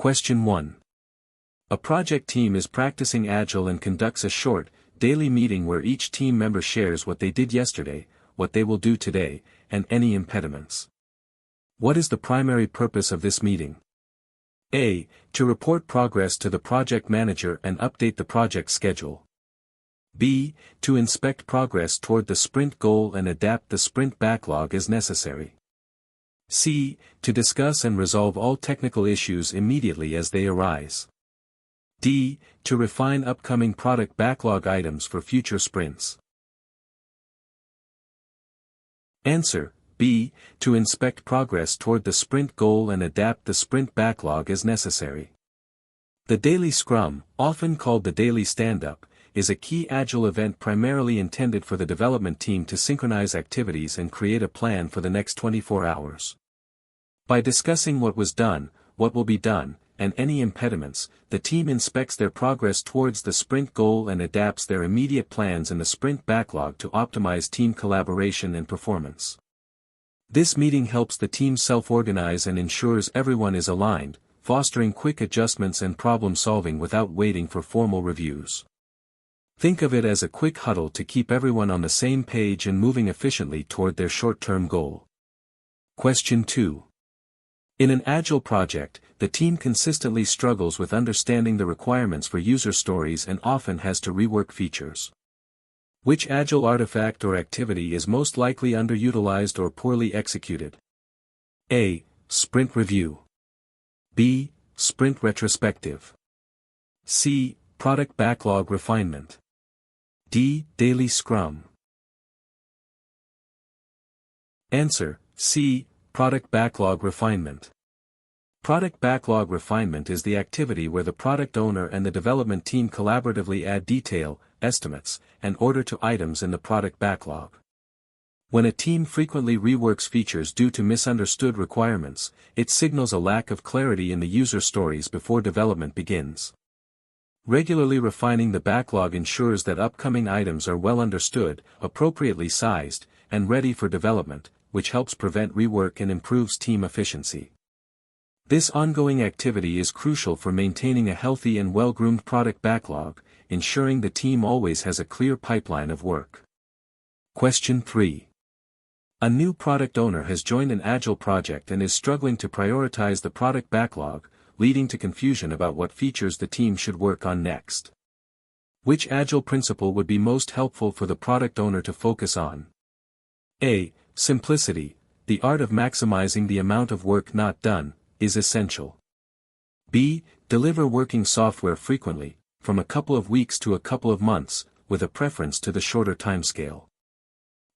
Question 1. A project team is practicing Agile and conducts a short, daily meeting where each team member shares what they did yesterday, what they will do today, and any impediments. What is the primary purpose of this meeting? A. To report progress to the project manager and update the project schedule. B. To inspect progress toward the sprint goal and adapt the sprint backlog as necessary. C. To discuss and resolve all technical issues immediately as they arise. D. To refine upcoming product backlog items for future sprints. Answer: B. To inspect progress toward the sprint goal and adapt the sprint backlog as necessary. The Daily Scrum, often called the Daily Standup, is a key Agile event primarily intended for the development team to synchronize activities and create a plan for the next 24 hours. By discussing what was done, what will be done, and any impediments, the team inspects their progress towards the sprint goal and adapts their immediate plans in the sprint backlog to optimize team collaboration and performance. This meeting helps the team self-organize and ensures everyone is aligned, fostering quick adjustments and problem-solving without waiting for formal reviews. Think of it as a quick huddle to keep everyone on the same page and moving efficiently toward their short-term goal. Question 2. In an Agile project, the team consistently struggles with understanding the requirements for user stories and often has to rework features. Which Agile artifact or activity is most likely underutilized or poorly executed? A. Sprint review. B. Sprint retrospective. C. Product backlog refinement. D. Daily Scrum. Answer: C. Product backlog refinement. Product backlog refinement is the activity where the product owner and the development team collaboratively add detail, estimates, and order to items in the product backlog. When a team frequently reworks features due to misunderstood requirements, it signals a lack of clarity in the user stories before development begins. Regularly refining the backlog ensures that upcoming items are well understood, appropriately sized, and ready for development, which helps prevent rework and improves team efficiency. This ongoing activity is crucial for maintaining a healthy and well-groomed product backlog, ensuring the team always has a clear pipeline of work. Question 3. A new product owner has joined an Agile project and is struggling to prioritize the product backlog, leading to confusion about what features the team should work on next. Which Agile principle would be most helpful for the product owner to focus on? A. Simplicity, the art of maximizing the amount of work not done, is essential. B. Deliver working software frequently, from a couple of weeks to a couple of months, with a preference to the shorter timescale.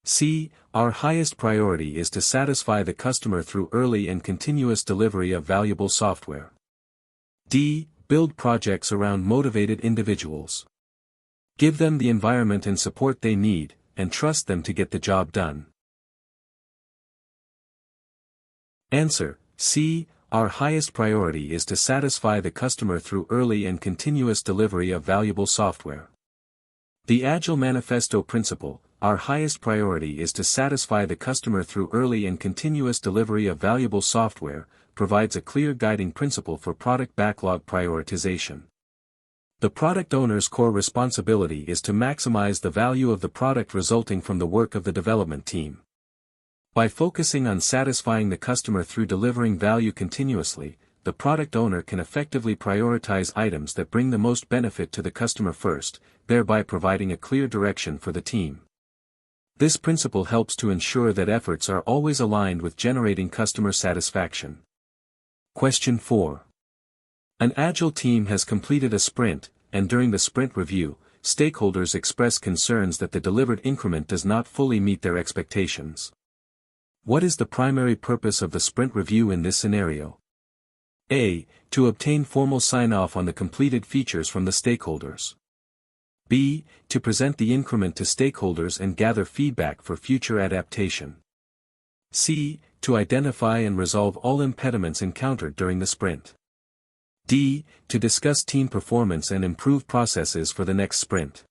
C. Our highest priority is to satisfy the customer through early and continuous delivery of valuable software. D. Build projects around motivated individuals. Give them the environment and support they need, and trust them to get the job done. Answer: C. Our highest priority is to satisfy the customer through early and continuous delivery of valuable software. The Agile Manifesto principle, our highest priority is to satisfy the customer through early and continuous delivery of valuable software, provides a clear guiding principle for product backlog prioritization. The product owner's core responsibility is to maximize the value of the product resulting from the work of the development team. By focusing on satisfying the customer through delivering value continuously, the product owner can effectively prioritize items that bring the most benefit to the customer first, thereby providing a clear direction for the team. This principle helps to ensure that efforts are always aligned with generating customer satisfaction. Question 4. An Agile team has completed a sprint, and during the sprint review, stakeholders express concerns that the delivered increment does not fully meet their expectations. What is the primary purpose of the sprint review in this scenario? A. To obtain formal sign-off on the completed features from the stakeholders. B. To present the increment to stakeholders and gather feedback for future adaptation. C. To identify and resolve all impediments encountered during the sprint. D. To discuss team performance and improve processes for the next sprint.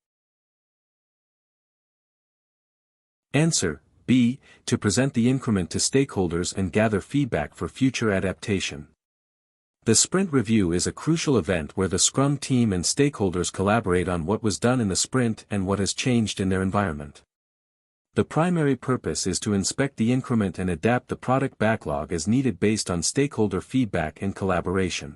Answer: B. To present the increment to stakeholders and gather feedback for future adaptation. The sprint review is a crucial event where the Scrum team and stakeholders collaborate on what was done in the sprint and what has changed in their environment. The primary purpose is to inspect the increment and adapt the product backlog as needed based on stakeholder feedback and collaboration.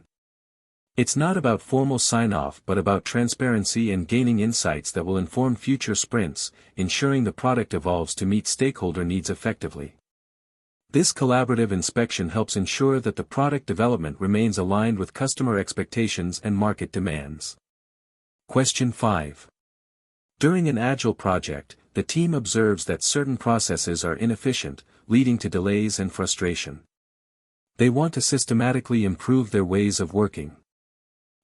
It's not about formal sign-off but about transparency and gaining insights that will inform future sprints, ensuring the product evolves to meet stakeholder needs effectively. This collaborative inspection helps ensure that the product development remains aligned with customer expectations and market demands. Question 5. During an Agile project, the team observes that certain processes are inefficient, leading to delays and frustration. They want to systematically improve their ways of working.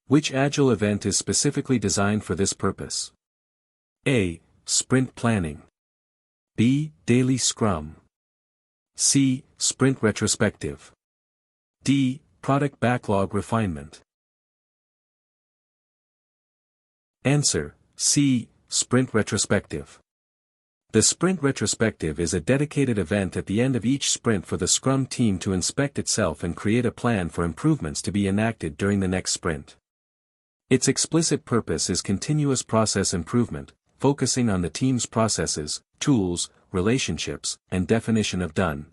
Which Agile event is specifically designed for this purpose? A. Sprint planning. B. Daily Scrum. C. Sprint retrospective. D. Product backlog refinement. Answer: C. Sprint retrospective. The sprint retrospective is a dedicated event at the end of each sprint for the Scrum team to inspect itself and create a plan for improvements to be enacted during the next sprint. Its explicit purpose is continuous process improvement, focusing on the team's processes, tools, relationships, and definition of done.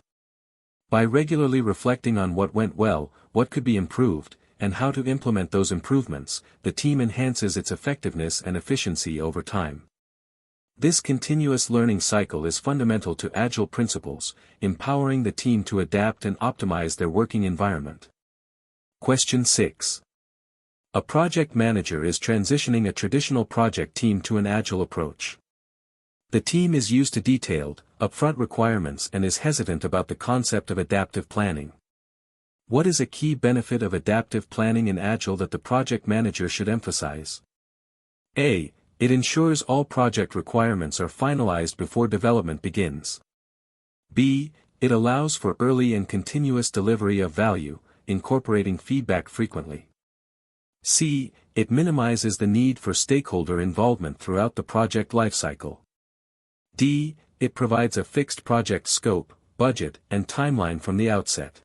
By regularly reflecting on what went well, what could be improved, and how to implement those improvements, the team enhances its effectiveness and efficiency over time. This continuous learning cycle is fundamental to Agile principles, empowering the team to adapt and optimize their working environment. Question 6. A project manager is transitioning a traditional project team to an Agile approach. The team is used to detailed, upfront requirements and is hesitant about the concept of adaptive planning. What is a key benefit of adaptive planning in Agile that the project manager should emphasize? A. It ensures all project requirements are finalized before development begins. B. It allows for early and continuous delivery of value, incorporating feedback frequently. C. It minimizes the need for stakeholder involvement throughout the project lifecycle. D. It provides a fixed project scope, budget, and timeline from the outset.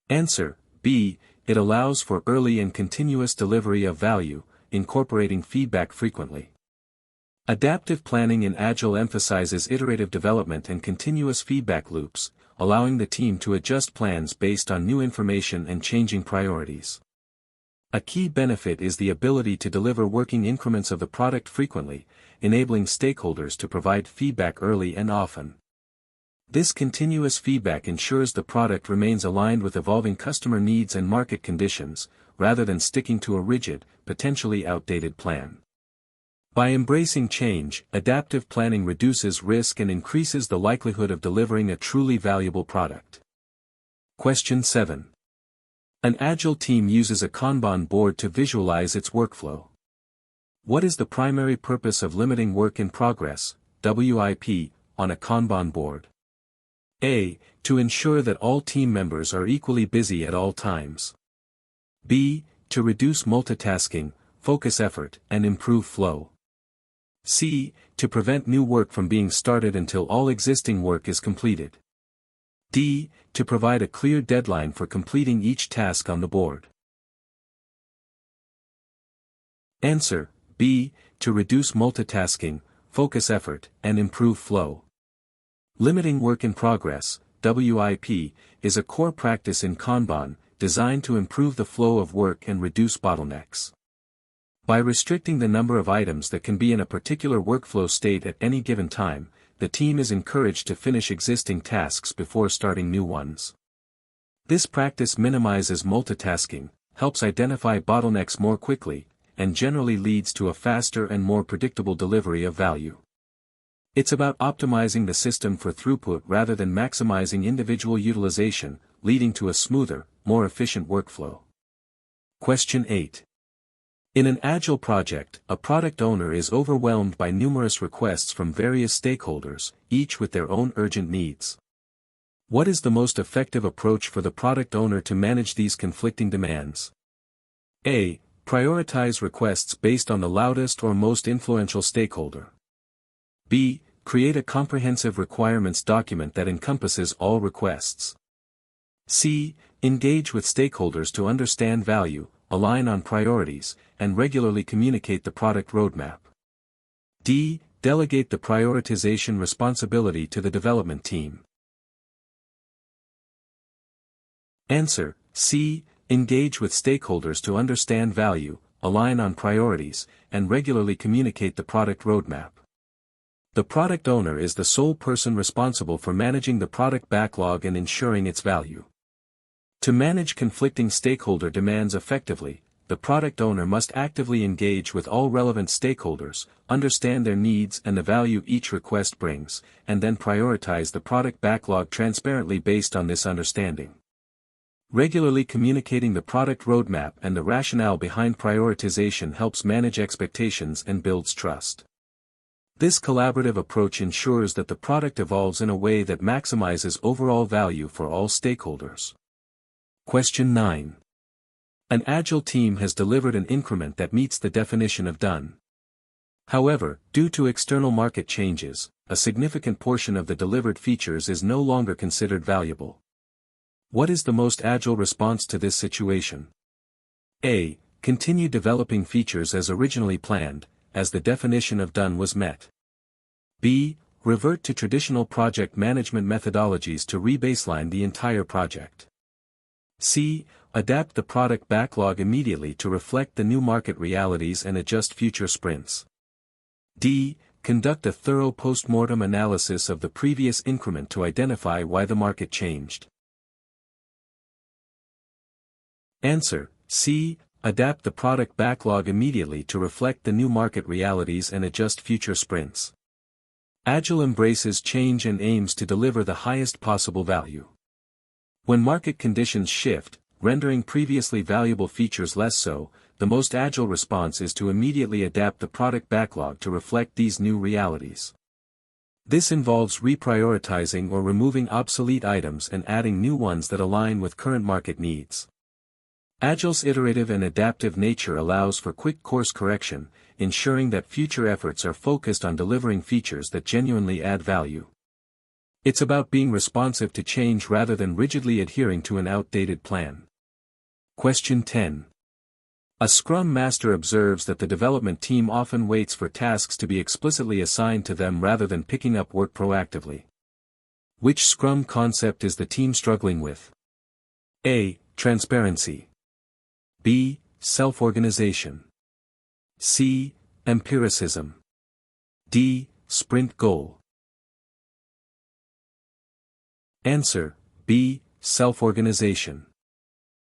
Answer: B. It allows for early and continuous delivery of value, incorporating feedback frequently. Adaptive planning in Agile emphasizes iterative development and continuous feedback loops, allowing the team to adjust plans based on new information and changing priorities. A key benefit is the ability to deliver working increments of the product frequently, enabling stakeholders to provide feedback early and often. This continuous feedback ensures the product remains aligned with evolving customer needs and market conditions, rather than sticking to a rigid, potentially outdated plan. By embracing change, adaptive planning reduces risk and increases the likelihood of delivering a truly valuable product. Question 7. An Agile team uses a Kanban board to visualize its workflow. What is the primary purpose of limiting work in progress, WIP, on a Kanban board? A. To ensure that all team members are equally busy at all times. B. To reduce multitasking, focus effort, and improve flow. C. To prevent new work from being started until all existing work is completed. D. To provide a clear deadline for completing each task on the board. Answer: B. To reduce multitasking, focus effort, and improve flow. Limiting work in progress, WIP, is a core practice in Kanban, designed to improve the flow of work and reduce bottlenecks. By restricting the number of items that can be in a particular workflow state at any given time, the team is encouraged to finish existing tasks before starting new ones. This practice minimizes multitasking, helps identify bottlenecks more quickly, and generally leads to a faster and more predictable delivery of value. It's about optimizing the system for throughput rather than maximizing individual utilization, leading to a smoother, more efficient workflow. Question 8. In an Agile project, a product owner is overwhelmed by numerous requests from various stakeholders, each with their own urgent needs. What is the most effective approach for the product owner to manage these conflicting demands? A. Prioritize requests based on the loudest or most influential stakeholder. B. Create a comprehensive requirements document that encompasses all requests. C. Engage with stakeholders to understand value, align on priorities, and regularly communicate the product roadmap. D. Delegate the prioritization responsibility to the development team. Answer: C. Engage with stakeholders to understand value, align on priorities, and regularly communicate the product roadmap. The product owner is the sole person responsible for managing the product backlog and ensuring its value. To manage conflicting stakeholder demands effectively, the product owner must actively engage with all relevant stakeholders, understand their needs and the value each request brings, and then prioritize the product backlog transparently based on this understanding. Regularly communicating the product roadmap and the rationale behind prioritization helps manage expectations and builds trust. This collaborative approach ensures that the product evolves in a way that maximizes overall value for all stakeholders. Question 9. An Agile team has delivered an increment that meets the definition of done. However, due to external market changes, a significant portion of the delivered features is no longer considered valuable. What is the most agile response to this situation? A. Continue developing features as originally planned, as the definition of done was met. B. Revert to traditional project management methodologies to rebaseline the entire project. C. Adapt the product backlog immediately to reflect the new market realities and adjust future sprints. D. Conduct a thorough post-mortem analysis of the previous increment to identify why the market changed. Answer: C. Adapt the product backlog immediately to reflect the new market realities and adjust future sprints. Agile embraces change and aims to deliver the highest possible value. When market conditions shift, rendering previously valuable features less so, the most agile response is to immediately adapt the product backlog to reflect these new realities. This involves reprioritizing or removing obsolete items and adding new ones that align with current market needs. Agile's iterative and adaptive nature allows for quick course correction, ensuring that future efforts are focused on delivering features that genuinely add value. It's about being responsive to change rather than rigidly adhering to an outdated plan. Question 10. A Scrum Master observes that the development team often waits for tasks to be explicitly assigned to them rather than picking up work proactively. Which Scrum concept is the team struggling with? A. Transparency. B. Self-organization. C. Empiricism. D. Sprint goal. Answer: B. Self-organization.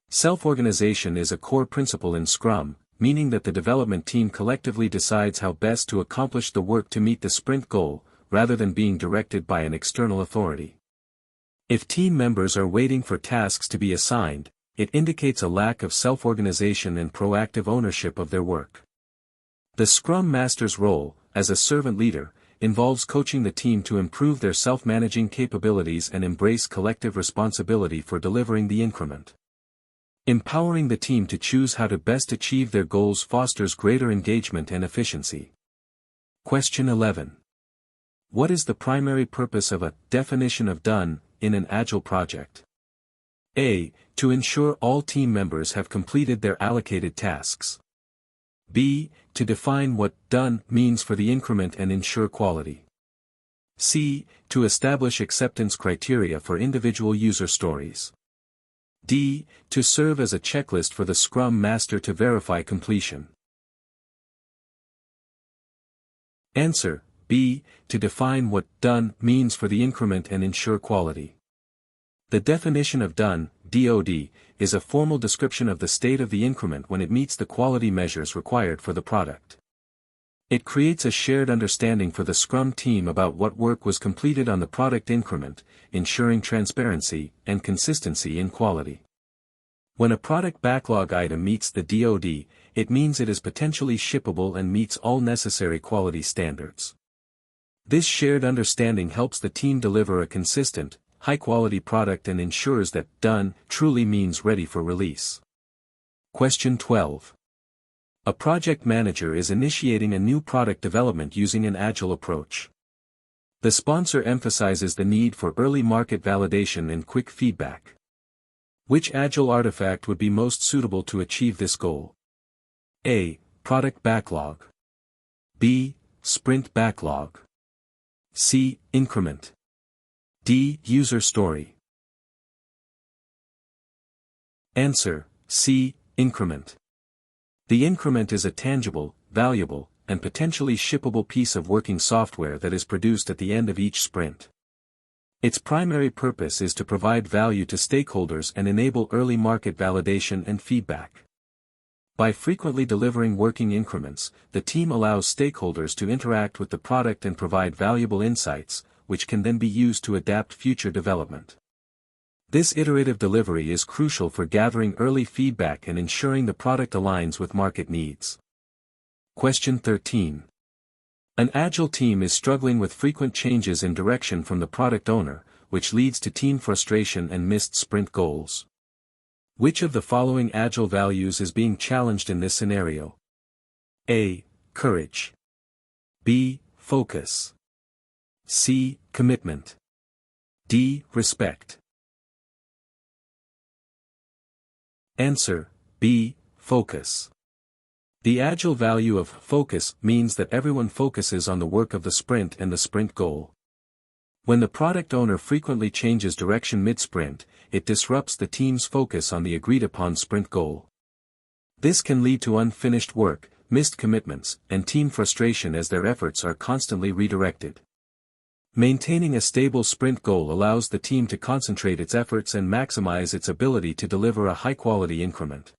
Self-organization is a core principle in Scrum, meaning that the development team collectively decides how best to accomplish the work to meet the sprint goal, rather than being directed by an external authority. If team members are waiting for tasks to be assigned, it indicates a lack of self-organization and proactive ownership of their work. The Scrum Master's role, as a servant leader, involves coaching the team to improve their self-managing capabilities and embrace collective responsibility for delivering the increment. Empowering the team to choose how to best achieve their goals fosters greater engagement and efficiency. Question 11. What is the primary purpose of a definition of done in an Agile project? A. To ensure all team members have completed their allocated tasks. B. To define what done means for the increment and ensure quality. C. To establish acceptance criteria for individual user stories. D. To serve as a checklist for the Scrum Master to verify completion. Answer: B. To define what done means for the increment and ensure quality. The definition of done, DoD, is a formal description of the state of the increment when it meets the quality measures required for the product. It creates a shared understanding for the Scrum team about what work was completed on the product increment, ensuring transparency and consistency in quality. When a product backlog item meets the DoD, it means it is potentially shippable and meets all necessary quality standards. This shared understanding helps the team deliver a consistent, high-quality product and ensures that done truly means ready for release. Question 12. A project manager is initiating a new product development using an Agile approach. The sponsor emphasizes the need for early market validation and quick feedback. Which Agile artifact would be most suitable to achieve this goal? A. Product backlog. B. Sprint backlog. C. Increment. D. User story. Answer: C. Increment. The increment is a tangible, valuable, and potentially shippable piece of working software that is produced at the end of each sprint. Its primary purpose is to provide value to stakeholders and enable early market validation and feedback. By frequently delivering working increments, the team allows stakeholders to interact with the product and provide valuable insights, which can then be used to adapt future development. This iterative delivery is crucial for gathering early feedback and ensuring the product aligns with market needs. Question 13. An Agile team is struggling with frequent changes in direction from the product owner, which leads to team frustration and missed sprint goals. Which of the following Agile values is being challenged in this scenario? A. Courage. B. Focus. C. Commitment. D. Respect. Answer: B. Focus. The Agile value of focus means that everyone focuses on the work of the sprint and the sprint goal. When the product owner frequently changes direction mid-sprint, it disrupts the team's focus on the agreed-upon sprint goal. This can lead to unfinished work, missed commitments, and team frustration as their efforts are constantly redirected. Maintaining a stable sprint goal allows the team to concentrate its efforts and maximize its ability to deliver a high-quality increment.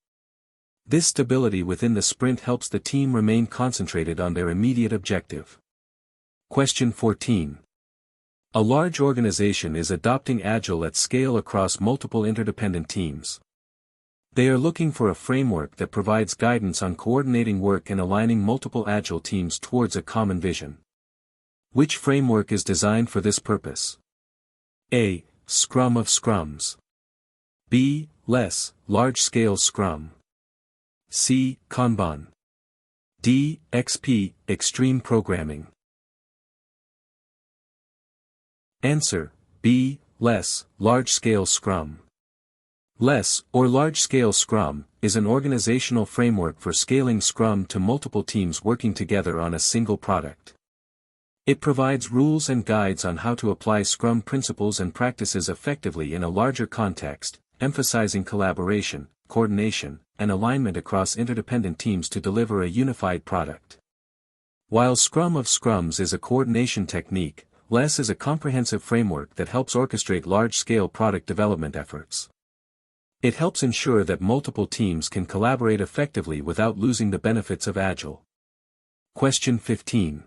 This stability within the sprint helps the team remain concentrated on their immediate objective. Question 14. A large organization is adopting Agile at scale across multiple interdependent teams. They are looking for a framework that provides guidance on coordinating work and aligning multiple Agile teams towards a common vision. Which framework is designed for this purpose? A. Scrum of Scrums. B. LESS, Large-Scale Scrum. C. Kanban. D. XP, Extreme Programming. Answer: B. LESS, Large-Scale Scrum. LESS, or Large-Scale Scrum, is an organizational framework for scaling Scrum to multiple teams working together on a single product. It provides rules and guides on how to apply Scrum principles and practices effectively in a larger context, emphasizing collaboration, coordination, and alignment across interdependent teams to deliver a unified product. While Scrum of Scrums is a coordination technique, LESS is a comprehensive framework that helps orchestrate large-scale product development efforts. It helps ensure that multiple teams can collaborate effectively without losing the benefits of Agile. Question 15.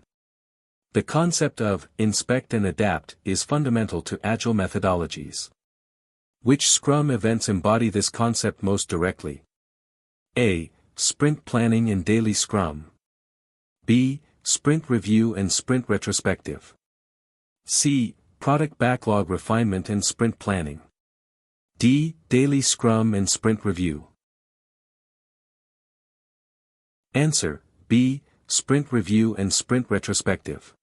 The concept of inspect and adapt is fundamental to Agile methodologies. Which Scrum events embody this concept most directly? A. Sprint planning and daily Scrum. B. Sprint review and sprint retrospective. C. Product backlog refinement and sprint planning. D. Daily Scrum and sprint review. Answer: B. Sprint review and sprint retrospective.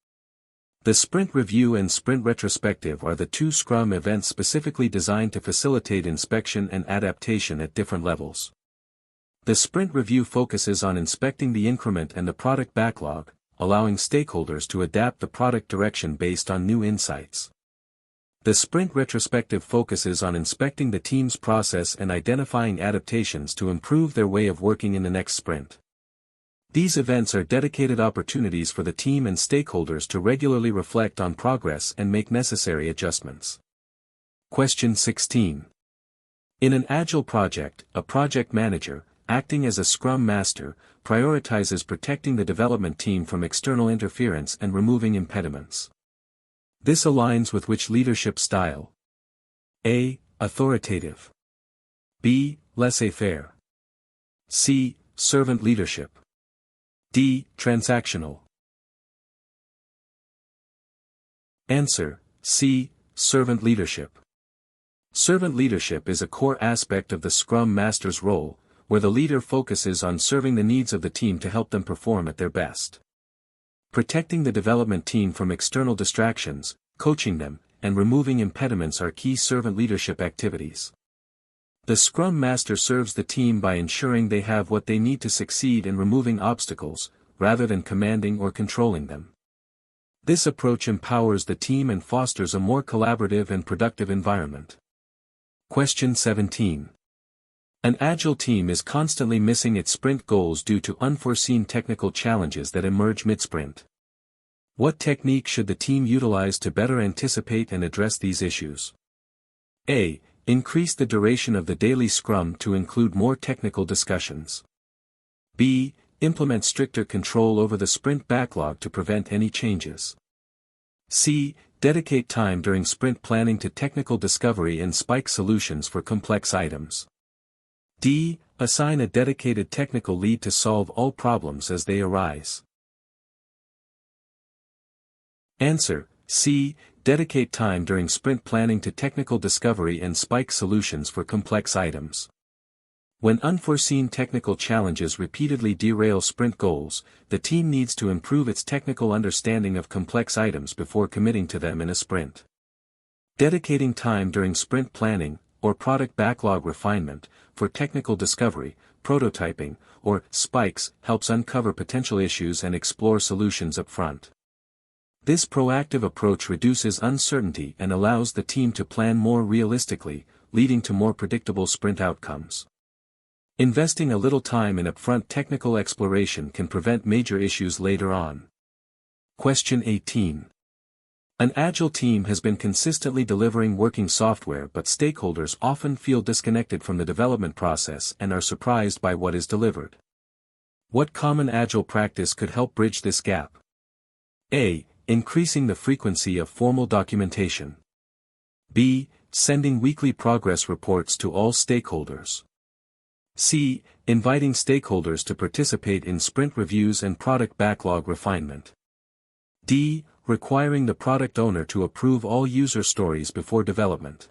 The sprint review and sprint retrospective are the two Scrum events specifically designed to facilitate inspection and adaptation at different levels. The sprint review focuses on inspecting the increment and the product backlog, allowing stakeholders to adapt the product direction based on new insights. The sprint retrospective focuses on inspecting the team's process and identifying adaptations to improve their way of working in the next sprint. These events are dedicated opportunities for the team and stakeholders to regularly reflect on progress and make necessary adjustments. Question 16. In an Agile project, a project manager, acting as a Scrum Master, prioritizes protecting the development team from external interference and removing impediments. This aligns with which leadership style? A. Authoritative. B. Laissez-faire. C. Servant leadership. D. Transactional. Answer: C. Servant leadership. Servant leadership is a core aspect of the Scrum Master's role, where the leader focuses on serving the needs of the team to help them perform at their best. Protecting the development team from external distractions, coaching them, and removing impediments are key servant leadership activities. The Scrum Master serves the team by ensuring they have what they need to succeed in removing obstacles, rather than commanding or controlling them. This approach empowers the team and fosters a more collaborative and productive environment. Question 17. An Agile team is constantly missing its sprint goals due to unforeseen technical challenges that emerge mid-sprint. What technique should the team utilize to better anticipate and address these issues? A. Increase the duration of the daily scrum to include more technical discussions. B. Implement stricter control over the sprint backlog to prevent any changes. C. Dedicate time during sprint planning to technical discovery and spike solutions for complex items. D. Assign a dedicated technical lead to solve all problems as they arise. Answer: C. Dedicate time during sprint planning to technical discovery and spike solutions for complex items. When unforeseen technical challenges repeatedly derail sprint goals, the team needs to improve its technical understanding of complex items before committing to them in a sprint. Dedicating time during sprint planning, or product backlog refinement, for technical discovery, prototyping, or spikes helps uncover potential issues and explore solutions up front. This proactive approach reduces uncertainty and allows the team to plan more realistically, leading to more predictable sprint outcomes. Investing a little time in upfront technical exploration can prevent major issues later on. Question 18. An Agile team has been consistently delivering working software, but stakeholders often feel disconnected from the development process and are surprised by what is delivered. What common Agile practice could help bridge this gap? A. Increasing the frequency of formal documentation. B. Sending weekly progress reports to all stakeholders. C. Inviting stakeholders to participate in sprint reviews and product backlog refinement. D. Requiring the product owner to approve all user stories before development.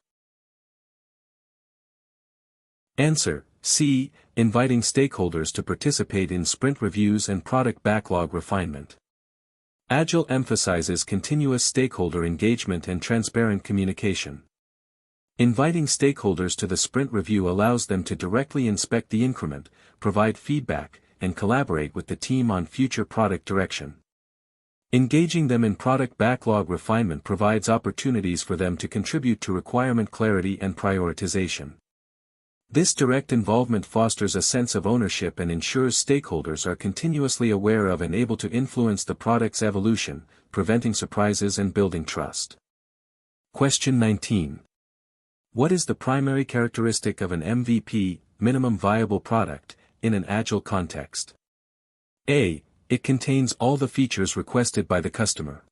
Answer: C. Inviting stakeholders to participate in sprint reviews and product backlog refinement. Agile emphasizes continuous stakeholder engagement and transparent communication. Inviting stakeholders to the sprint review allows them to directly inspect the increment, provide feedback, and collaborate with the team on future product direction. Engaging them in product backlog refinement provides opportunities for them to contribute to requirement clarity and prioritization. This direct involvement fosters a sense of ownership and ensures stakeholders are continuously aware of and able to influence the product's evolution, preventing surprises and building trust. Question 19. What is the primary characteristic of an MVP, minimum viable product, in an Agile context? A. It contains all the features requested by the customer.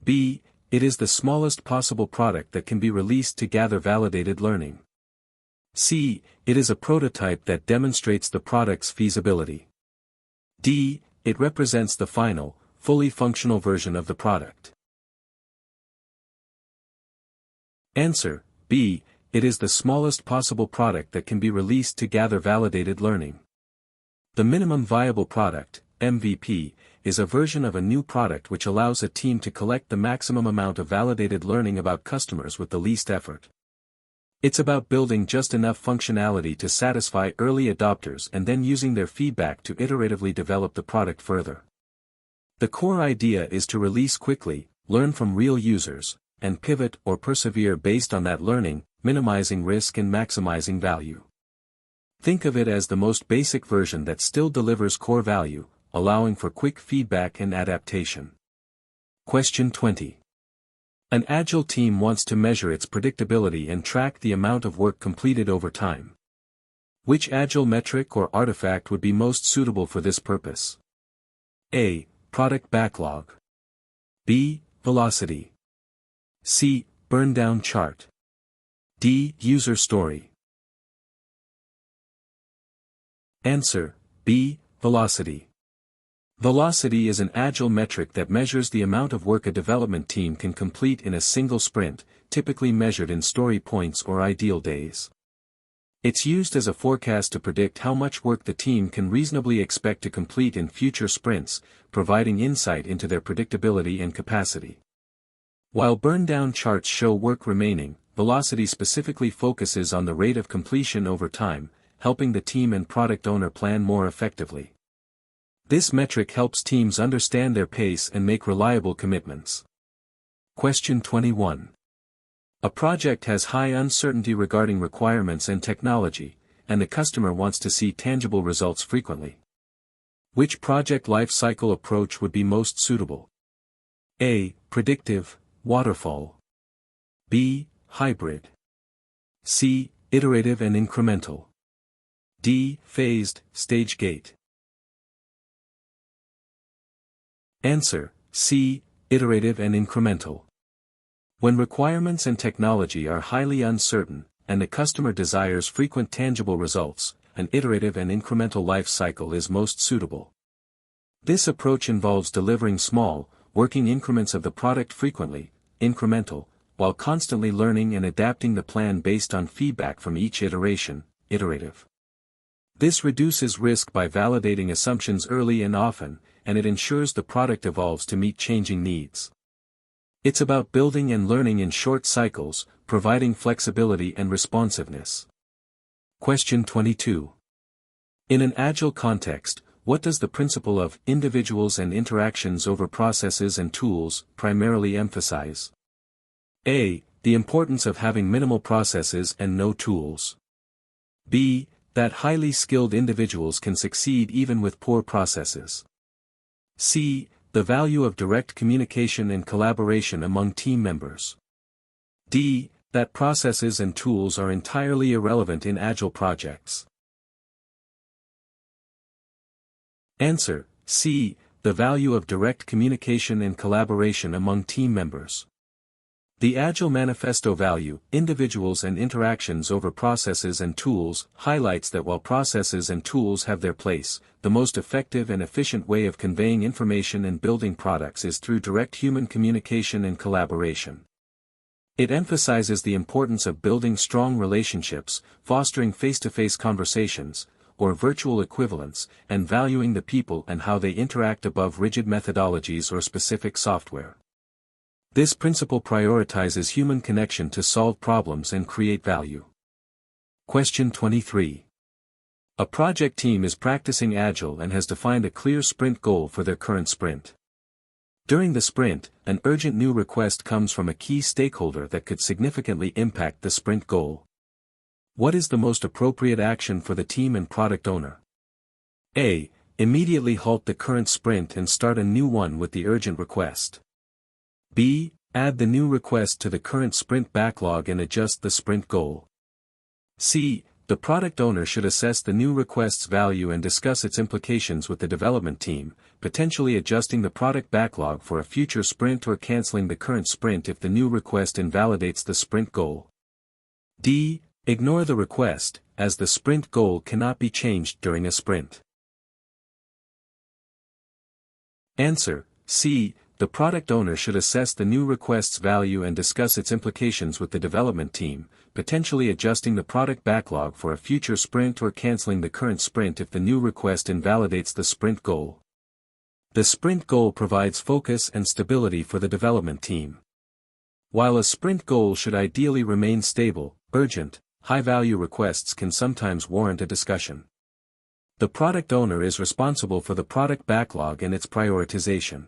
B. It is the smallest possible product that can be released to gather validated learning. C. It is a prototype that demonstrates the product's feasibility. D. It represents the final, fully functional version of the product. Answer: B. It is the smallest possible product that can be released to gather validated learning. The minimum viable product, MVP, is a version of a new product which allows a team to collect the maximum amount of validated learning about customers with the least effort. It's about building just enough functionality to satisfy early adopters and then using their feedback to iteratively develop the product further. The core idea is to release quickly, learn from real users, and pivot or persevere based on that learning, minimizing risk and maximizing value. Think of it as the most basic version that still delivers core value, allowing for quick feedback and adaptation. Question 20. An Agile team wants to measure its predictability and track the amount of work completed over time. Which Agile metric or artifact would be most suitable for this purpose? A. Product backlog. B. Velocity. C. Burn down chart. D. User story. Answer: B. Velocity. Velocity is an Agile metric that measures the amount of work a development team can complete in a single sprint, typically measured in story points or ideal days. It's used as a forecast to predict how much work the team can reasonably expect to complete in future sprints, providing insight into their predictability and capacity. While burn-down charts show work remaining, velocity specifically focuses on the rate of completion over time, helping the team and product owner plan more effectively. This metric helps teams understand their pace and make reliable commitments. Question 21. A project has high uncertainty regarding requirements and technology, and the customer wants to see tangible results frequently. Which project life cycle approach would be most suitable? A. Predictive, waterfall. B. Hybrid. C. Iterative and incremental. D. Phased, stage gate. Answer: C. Iterative and incremental. When requirements and technology are highly uncertain, and the customer desires frequent tangible results, an iterative and incremental life cycle is most suitable. This approach involves delivering small, working increments of the product frequently, incremental, while constantly learning and adapting the plan based on feedback from each iteration, iterative. This reduces risk by validating assumptions early and often, and it ensures the product evolves to meet changing needs. It's about building and learning in short cycles, providing flexibility and responsiveness. Question 22. In an Agile context, what does the principle of individuals and interactions over processes and tools primarily emphasize? A. The importance of having minimal processes and no tools. B. That highly skilled individuals can succeed even with poor processes. C. The value of direct communication and collaboration among team members. D. That processes and tools are entirely irrelevant in Agile projects. Answer: C. The value of direct communication and collaboration among team members. The Agile Manifesto value, individuals and interactions over processes and tools, highlights that while processes and tools have their place, the most effective and efficient way of conveying information and building products is through direct human communication and collaboration. It emphasizes the importance of building strong relationships, fostering face-to-face conversations, or virtual equivalents, and valuing the people and how they interact above rigid methodologies or specific software. This principle prioritizes human connection to solve problems and create value. Question 23. A project team is practicing Agile and has defined a clear sprint goal for their current sprint. During the sprint, an urgent new request comes from a key stakeholder that could significantly impact the sprint goal. What is the most appropriate action for the team and product owner? A. Immediately halt the current sprint and start a new one with the urgent request. B. Add the new request to the current sprint backlog and adjust the sprint goal. C. The product owner should assess the new request's value and discuss its implications with the development team, potentially adjusting the product backlog for a future sprint or canceling the current sprint if the new request invalidates the sprint goal. D. Ignore the request, as the sprint goal cannot be changed during a sprint. Answer: C. The product owner should assess the new request's value and discuss its implications with the development team, potentially adjusting the product backlog for a future sprint or canceling the current sprint if the new request invalidates the sprint goal. The sprint goal provides focus and stability for the development team. While a sprint goal should ideally remain stable, urgent, high-value requests can sometimes warrant a discussion. The product owner is responsible for the product backlog and its prioritization.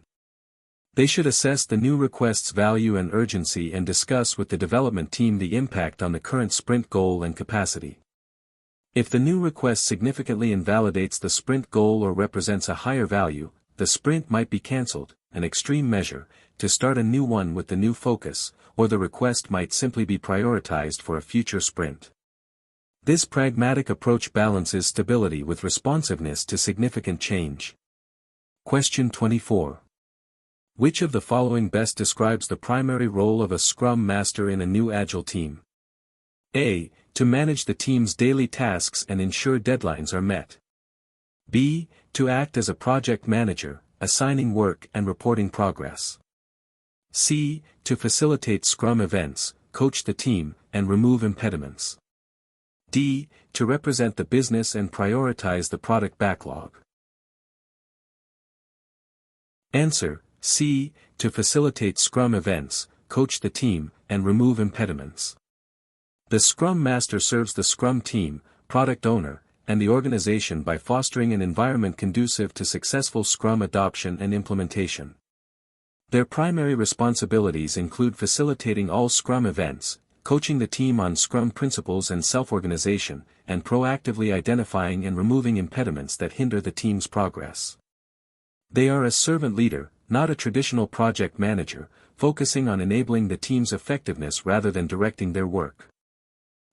They should assess the new request's value and urgency and discuss with the development team the impact on the current sprint goal and capacity. If the new request significantly invalidates the sprint goal or represents a higher value, the sprint might be cancelled, an extreme measure, to start a new one with the new focus, or the request might simply be prioritized for a future sprint. This pragmatic approach balances stability with responsiveness to significant change. Question 24. Which of the following best describes the primary role of a Scrum Master in a new Agile team? A. To manage the team's daily tasks and ensure deadlines are met. B. To act as a project manager, assigning work and reporting progress. C. To facilitate Scrum events, coach the team, and remove impediments. D. To represent the business and prioritize the product backlog. Answer: C. To facilitate Scrum events, coach the team, and remove impediments. The Scrum Master serves the Scrum team, product owner, and the organization by fostering an environment conducive to successful Scrum adoption and implementation. Their primary responsibilities include facilitating all Scrum events, coaching the team on Scrum principles and self-organization, and proactively identifying and removing impediments that hinder the team's progress. They are a servant leader, not a traditional project manager, focusing on enabling the team's effectiveness rather than directing their work.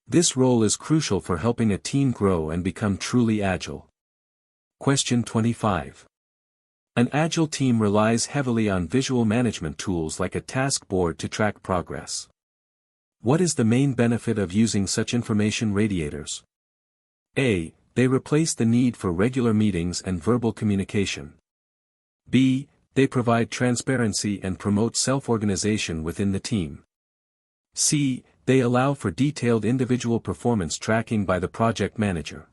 This role is crucial for helping a team grow and become truly agile. Question 25. An agile team relies heavily on visual management tools like a task board to track progress. What is the main benefit of using such information radiators? A. They replace the need for regular meetings and verbal communication. B. They provide transparency and promote self-organization within the team. C. They allow for detailed individual performance tracking by the project manager.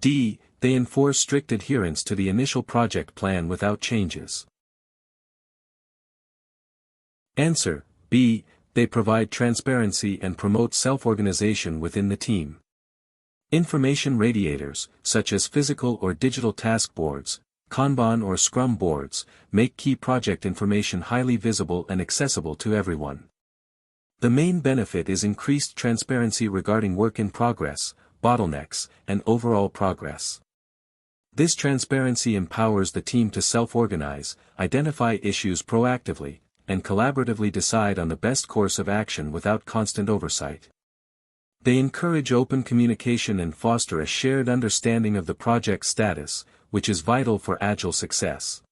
D. They enforce strict adherence to the initial project plan without changes. Answer: B. They provide transparency and promote self-organization within the team. Information radiators, such as physical or digital task boards, Kanban or Scrum boards, make key project information highly visible and accessible to everyone. The main benefit is increased transparency regarding work in progress, bottlenecks, and overall progress. This transparency empowers the team to self-organize, identify issues proactively, and collaboratively decide on the best course of action without constant oversight. They encourage open communication and foster a shared understanding of the project's status, which is vital for agile success.